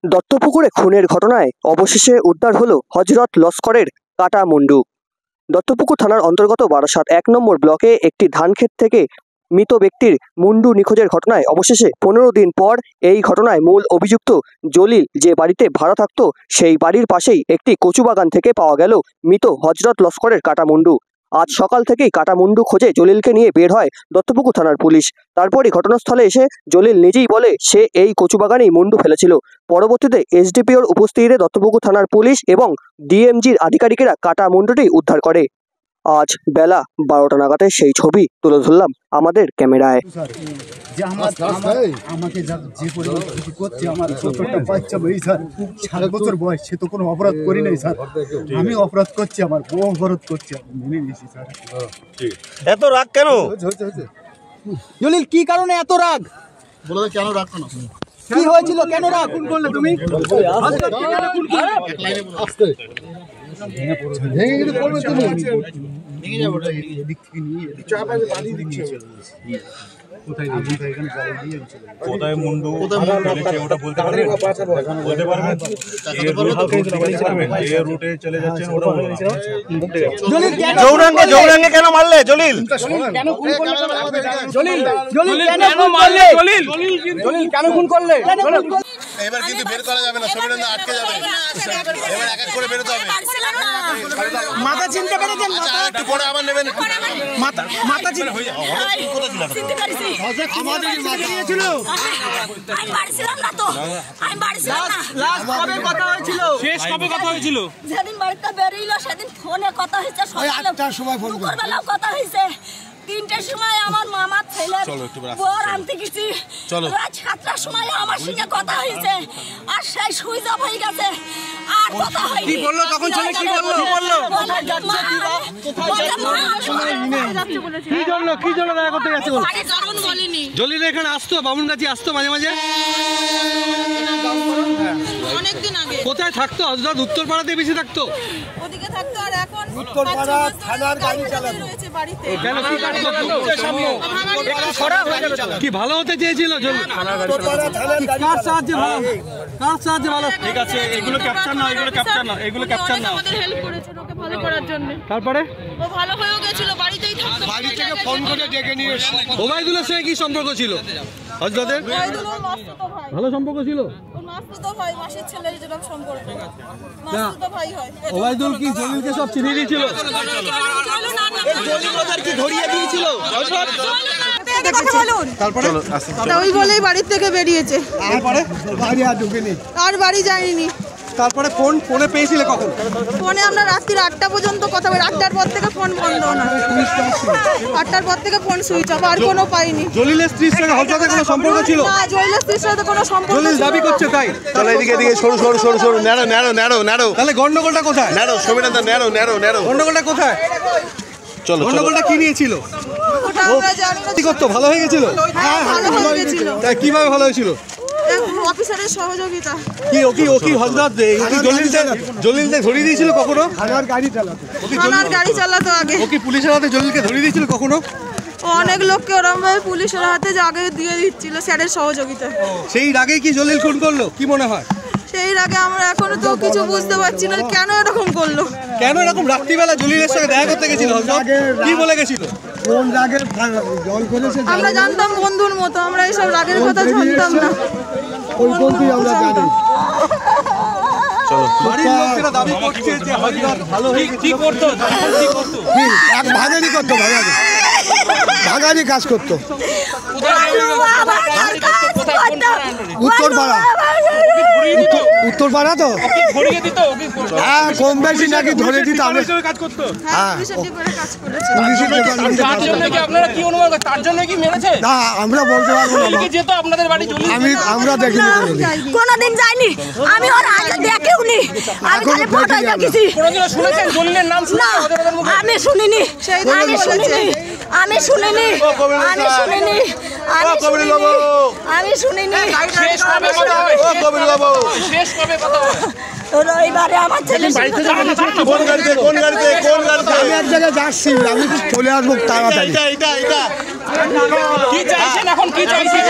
দত্তপুকুরে খুনের ঘটনায় অবশেষে উদ্ধার হলো হযরত লস্করের কাটা মুন্ডু। দত্তপুকুর থানার অন্তর্গত বারাসাত ১ নম্বর ব্লকে একটি ধানক্ষেত থেকে মৃত ব্যক্তির মুন্ডু নিখোঁজের ঘটনায় অবশেষে ১৫ দিন পর এই ঘটনায় মূল অভিযুক্ত জলিল যে বাড়িতে ভাড়া থাকত সেই বাড়ির পাশেই একটি কচুবাগান থেকে পাওয়া গেল মৃত হযরত লস্করের কাটা মুন্ডু। আজ সকাল থেকেই কাটা মুন্ডু খোঁজে জলিলকে নিয়ে বের হয় দত্তপুকুর থানার পুলিশ। তারপরই ঘটনাস্থলে এসে জলিল নিজেই বলে সে এই কচুবাগানেই মুন্ডু ফেলেছিল। পরবর্তীতে এসডিপিওর উপস্থিতিতে দত্তপুকুর থানার পুলিশ এবং ডিএমজির আধিকারিকেরা কাটা মুন্ডুটি উদ্ধার করে। আজ বেলা ১২টা নাগাদে সেই ছবি তুলে ধরলাম আমাদের ক্যামেরায়। আমাকে যে পরিমাণ করছে আমার ছোট্ট বাচ্চা ভাই স্যার ৭ বছর বয়স, সে তো কোনো অপরাধ করি নাই স্যার। আমি অপরাধ করছি, আমার বউ অপরাধ করছে, মেনে নিয়েছি স্যার। এত রাগ কেন জলিল? কি কারণে এত রাগ? বলো কেন রাগ কেন, কি হয়েছিল, কেন রাগ? কোন করলে তুমি? ভেঙে গেলে বলবে তুমি, ভেঙে যাবো এদিক থেকে নিয়ে চাপ আছে বাড়ি দিচ্ছে। কোথায় মুন্ডু ফেলেছে ওটা বলতে পারবেন? বলতে পারবেন? এই রুটে চলে যাচ্ছেন ওটা জৌরাঙ্গে কেন মারলে জলিল? কেন খুন করলে? এবার কিন্তু বের করা যাবে না, সবাই আটকে যাবে। এবার এক এক করে বেরোতে হবে। মাথা চিনতে পেরেছেন? একটু পরে আবার নেবেন মাথা চিনতে হয়ে পারছি। আমাদের মাথা ছিল। আমি বাড়ি ছিলাম না তো, আমি বাড়ি ছিলাম না। লাস্ট কবে কথা হয়েছিল? শেষ কবে কথা হয়েছিল? যেদিন বাড়িতে বেরিয়েছিল সেদিন ফোনে কথা হয়েছে, সকালে 8টার সময় ফোন করে, দুপুরবেলাও কথা হয়েছে, 3টার সময় আমার মামার ছেলে বর আনতে গেছি, রাত 7টার সময় আমার সঙ্গে কথা হয়েছে, আর সেই সুইচ অফ হয়ে গেছে, আর কথা হয়নি। কি বললো তখন? ছেলে কি বললো? কি জন্য দেখা করতে গেছে? জলিল এখানে আসতো, বামুনগাছি আসতো মাঝে মাঝে, অনেকদিন আগে। কোথায় থাকতো? হযরত উত্তরপাড়াতে বেশি থাকতো। ওদিকে থাকতো, আর এখন উত্তরপাড়া থানার গাড়ি চালাতো। বাড়িতে কেন কি কাজ করতো? কি ভালো হতে চেয়েছিল? কার সাহায্যে ভালো? কার সাহায্যে ভালো? ঠিক আছে, এগুলো ক্যাপচার না, এগুলো ক্যাপচার না, এগুলো ক্যাপচার না। আমাদের হেল্প করেছে ওকে ভালো করার জন্য। তারপরে ও ভালো হয়েও গেছিল, বাড়িতেই থাকতো। বাড়ি থেকে ফোন করে ডেকে নিয়ে এসে ওবাইদুলের সঙ্গে কি সম্পর্ক ছিল হযরতের? ওবাইদুল মাসুতো ভাই। ভালো সম্পর্ক ছিল? ও মাসুতো ভাই, মাসির ছেলের যেরকম সম্পর্ক, মাসুতো ভাই হয়। ওবাইদুল কি জলিলকে সব চিনিয়ে দিয়েছিল? জলিল ওদের কি ধরিয়ে দিয়েছিল হযরত? তারপরে ওই বলেই বাড়ির থেকে বেরিয়েছে, তারপরে বাড়ি আর ঢুকেনি, আর বাড়ি যায়নি। তারপরে ফোনে পেয়েছিলে কখন? ফোনে আমরা রাত্রি 8টা পর্যন্ত কথা বলি, 8টার পর থেকে ফোন বন্ধ না, 8টার পর থেকে ফোন সুইচ অফ, আর কোনো পাইনি। জলিলের স্ত্রীর সঙ্গে হযরতের কোনো সম্পর্ক ছিল না, জলিলের স্ত্রীর সাথে কোনো সম্পর্ক জলিল দাবি করছে তাই। চলো এদিকে সরু ন্যারো তাহলে গন্ডগোলটা কোথায়? ন্যারো সবিনাদা ন্যারো গন্ডগোলটা কোথায়? চলো গন্ডগোলটা কি নিয়েছিল? ওটা আমরা জানি না। কি করতো? ভালো হয়ে গেছিল? হ্যাঁ, ভালো হয়ে গেছিল। তাই কিভাবে ভালো হয়েছিল? অফিসারের সহযোগিতা। ও কি হযরত জলিলকে ধরিয়ে দিয়েছিল কখনো? থানার গাড়ি চালাতো। থানার গাড়ি চালাতো আগে। ও কি পুলিশের হাতে জলিলকে ধরিয়ে দিয়েছিল কখনো? অনেক লোককে ওরম ভাবে পুলিশের হাতে আগে দিয়ে দিচ্ছিল স্যারের সহযোগিতা। সেই রাগে কি জলিল খুন করলো? কি মনে হয়? সেই আগে আমরা এখনো তো কিছু বুঝতে পারছি না কেন এরকম করলো। কেন এরকম রাত্রিবেলা জলিলের সঙ্গে দেখা করতে গেছিল হযরত? কি বলে গেছিল? কোন রাগের জল করেছে আমরা জানতাম বন্ধুর মতো, আমরা এইসব রাগের কথা জানতাম না। ওই বন্ধুই আমরা জানি। বাড়ির লোকেরা দাবি করছে যে হযরত ভালো হয়ে গেছে। কি করতো? এক ভাগানি করতো, ভাগানি কাজ করতো। উত্তরপাড়া তো হ্যাঁ, কম বেশি নাকি ধরে দিত। কাজ করতো। হ্যাঁ, পুলিশের ডিপার্টমেন্টে কাজ করেছে। পুলিশের ডিপার্টমেন্টে কাজ করতো। আপনারা কি অনুমান করেন তার জন্য কি মেরেছে? না, আমরা বলতে পারবো না। যেত আপনাদের বাড়ি আমরা দেখিনি কোনোদিন যাইনি, আমি ওর আগে দেখেওনি, আমি খালি ফটোই দেখেছি। কোনোদিন শুনেছেন জলিলের নাম? না, আমি শুনিনি, আমি শুনিনি, আমি শুনিনি, আমি শুনিনি, আমি শুনিনি, আমি শুনিনি। শেষ কবে কথা হয়? শেষ কবে কথা হবে? রবিবারে আমার ছেলে কোন গাড়িতে আমি এক জায়গায় যাচ্ছি, আমি চলে আসবো তাড়াতাড়ি। কি চাইছেন এখন? কি চাইছেন?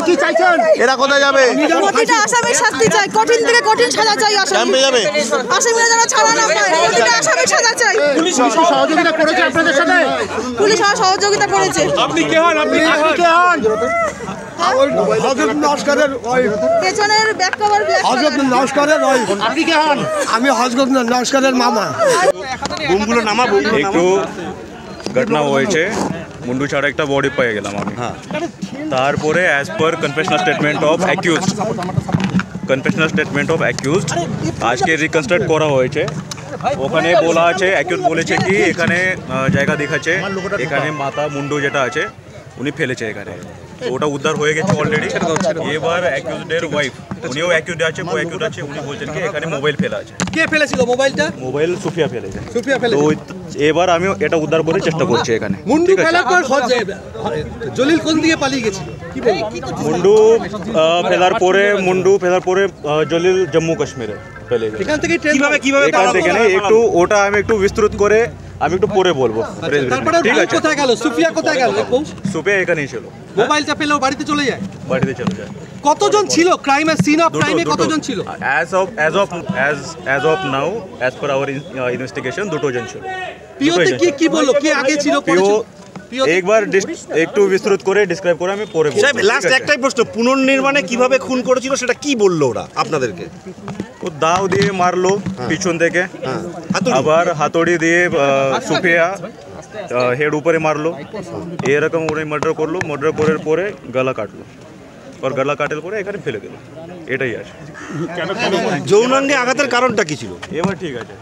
কি চাইছেন? এরা কোথায় যাবে? প্রতিটা আসামির শাস্তি চাই, কঠিন থেকে কঠিন সাজা চাই। ক্যাম্পে যাবে? আসামিরা যেন ছাড়া না পায়, প্রতিটা আসামির সাজা চাই। পুলিশ সহযোগিতা করেছে আপনাদের সাথে? পুলিশ আমার সহযোগিতা করেছে। আপনি কে হন? আপনি কে হন? হযরত নস্করের পেছনের ব্যাক কভার ব্ল্যাক হযরত নস্করের আপনি কে হন? আমি হযরত নস্করের মামা। বুমগুলো নামাবো একটু ঘটনা হয়েছে মুন্ডু ছাড়া একটা বডি পেয়ে গেলাম আমি তারপরে as per confessional statement of accused আজকে রিকনস্ট্রাক্ট করা হয়েছে ওখানে বলা আছে অ্যাকিউজ বলেছে কি এখানে জায়গা দেখাচ্ছে এখানে মাথা মুন্ডু যেটা আছে উনি ফেলেছে এখানে তো ওটা উদ্ধার হয়ে গেছে অলরেডি এবার অ্যাকিউজডের ওয়াইফ উনিও অ্যাকিউজ আছে কো অ্যাকিউজ আছে উনি বলছেন কি এখানে মোবাইল ফেলা আছে কে ফেলেছিল মোবাইলটা? মোবাইল সুফিয়া ফেলেছে সুফিয়া ফেলে। তো এবার আমি এটা উদ্ধার করার চেষ্টা করছি এখানে মুন্ডু ঠিক আছে? ফেলার পর জলিল কোন দিকে পালিয়ে গেছিল? কি বলবো? মুন্ডু ফেলার পরে জলিল জম্মু কাশ্মীরে ফেলে গেছে এখান থেকে ট্রেন এখান থেকে না একটু ওটা আমি একটু বিস্তৃত করে আমি একটু পরে বলবো তারপরে ঠিক ও আছে কোথায় গেল? সুফিয়া কোথায় গেল? সুফে এখানেই ছিল মোবাইলটা পেলেও বাড়িতে চলে যায়। বাড়িতে চলে যায় কতজন ছিল ক্রাইমের সিন অফ ক্রাইমে? কতজন ছিল? as of now as per our investigation দুটো জন ছিল পিওতে কি বললো? কি আগে ছিল পিও পিও একবার একটু বিস্তৃত করে ডিসক্রাইব করে আমি পরে বলবো সাহেব লাস্ট একটাই প্রশ্ন, পুনর্নির্মাণে কিভাবে খুন করেছিল সেটা কি বললো ওরা আপনাদেরকে? ও দাও দিয়ে মারলো পিছন থেকে আবার হাতুড়ি দিয়ে সুফিয়া হেড উপরে মারলো এরকম উনি মার্ডার করলো মার্ডার করার পরে গলা কাটলো আর গলা কাটার পরে এখানে ফেলে দিল এটাই আছে যৌনাঙ্গে আঘাতের কারণটা কি ছিল? এবার ঠিক আছে